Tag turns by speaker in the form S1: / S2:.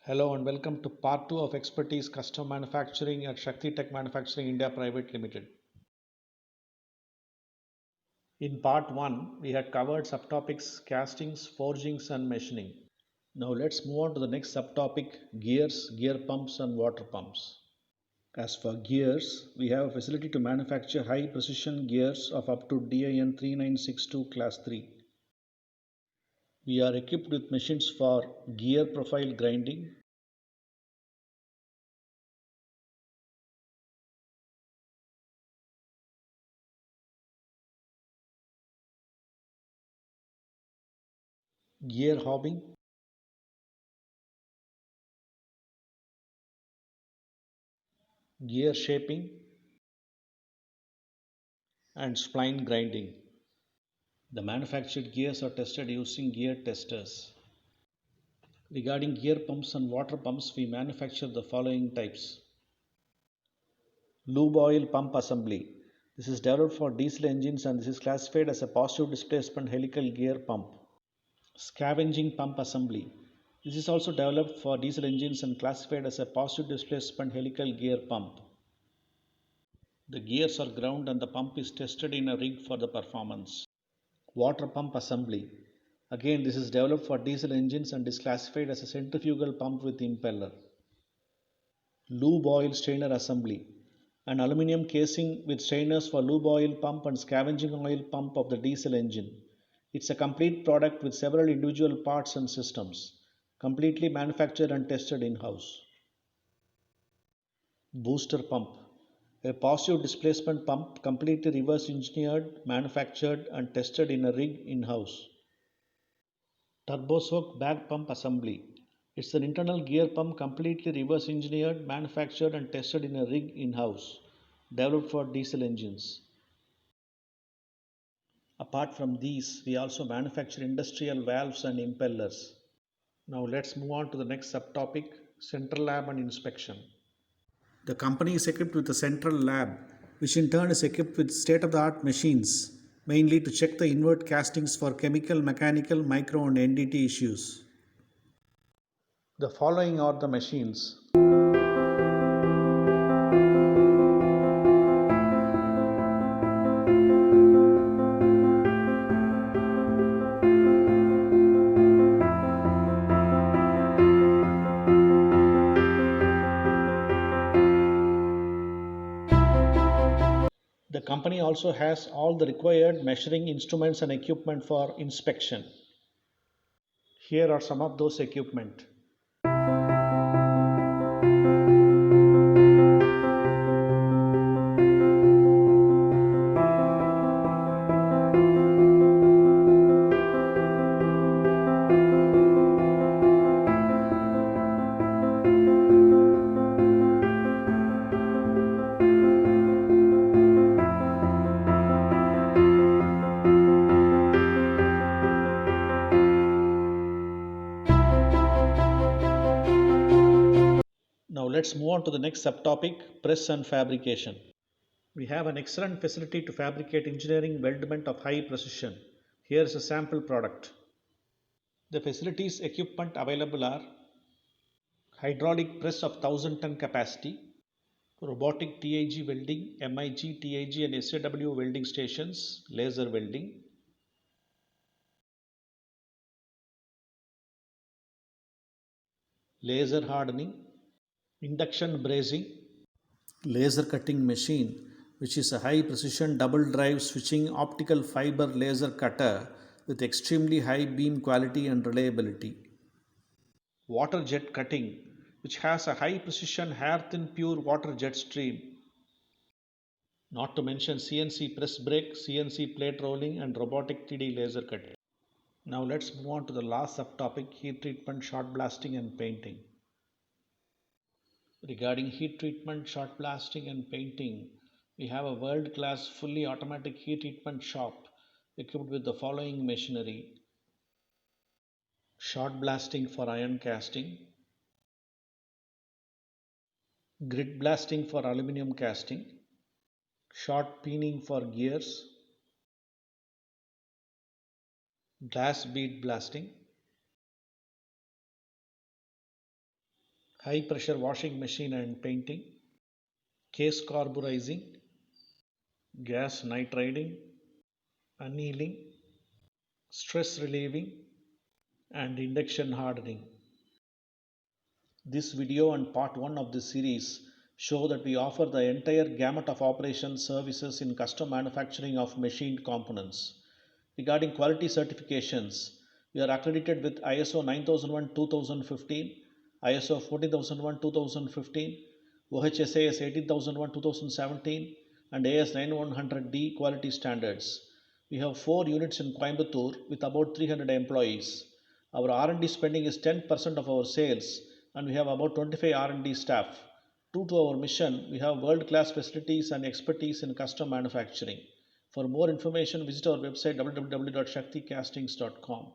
S1: Hello and welcome to part 2 of Expertise Custom Manufacturing at Shakti Tech Manufacturing India Private Limited. In part 1, we had covered subtopics castings, forgings and machining. Now let's move on to the next subtopic gears, gear pumps and water pumps. As for gears, we have a facility to manufacture high precision gears of up to DIN 3962 class 3. We are equipped with machines for gear profile grinding, gear hobbing, gear shaping and spline grinding. The manufactured gears are tested using gear testers. Regarding gear pumps and water pumps, we manufacture the following types. Lube oil pump assembly. This is developed for diesel engines and this is classified as a positive displacement helical gear pump. Scavenging pump assembly. This is also developed for diesel engines and classified as a positive displacement helical gear pump. The gears are ground and the pump is tested in a rig for the performance. Water pump assembly. Again, this is developed for diesel engines and is classified as a centrifugal pump with impeller. Lube oil strainer assembly. An aluminum casing with strainers for lube oil pump and scavenging oil pump of the diesel engine. It's a complete product with several individual parts and systems, completely manufactured and tested in-house. Booster pump. A positive displacement pump completely reverse engineered, manufactured and tested in a rig in-house. Turbosoak bag pump assembly. It's an internal gear pump completely reverse engineered, manufactured and tested in a rig in-house, developed for diesel engines. Apart from these, we also manufacture industrial valves and impellers. Now let's move on to the next subtopic, central lab and inspection. The company is equipped with a central lab, which in turn is equipped with state-of-the-art machines, mainly to check the invert castings for chemical, mechanical, micro and NDT issues. The following are the machines. The company also has all the required measuring instruments and equipment for inspection. Here are some of those equipment. Now let's move on to the next subtopic, press and fabrication. We have an excellent facility to fabricate engineering weldment of high precision. Here is a sample product. The facilities equipment available are hydraulic press of 1000-ton capacity, robotic TIG welding, MIG, TIG and SAW welding stations, laser welding, laser hardening, induction brazing, laser cutting machine, which is a high precision double drive switching optical fiber laser cutter with extremely high beam quality and reliability. Water jet cutting, which has a high precision hair thin pure water jet stream. Not to mention CNC press brake, CNC plate rolling and robotic 3D laser cutting. Now let's move on to the last subtopic, heat treatment, shot blasting and painting. Regarding heat treatment, shot blasting and painting, we have a world-class fully automatic heat treatment shop equipped with the following machinery. Shot blasting for iron casting, grit blasting for aluminum casting, shot peening for gears, glass bead blasting, high pressure washing machine and painting, case carburizing, gas nitriding, annealing, stress relieving, and induction hardening. This video and part 1 of this series show that we offer the entire gamut of operations services in custom manufacturing of machined components. Regarding quality certifications, we are accredited with ISO 9001 2015, ISO 14001 2015, OHSAS 18001 2017, and AS 9100D quality standards. We have 4 units in Coimbatore with about 300 employees. Our R&D spending is 10% of our sales, and we have about 25 R&D staff. True to our mission, we have world-class facilities and expertise in custom manufacturing. For more information, visit our website www.shakticastings.com.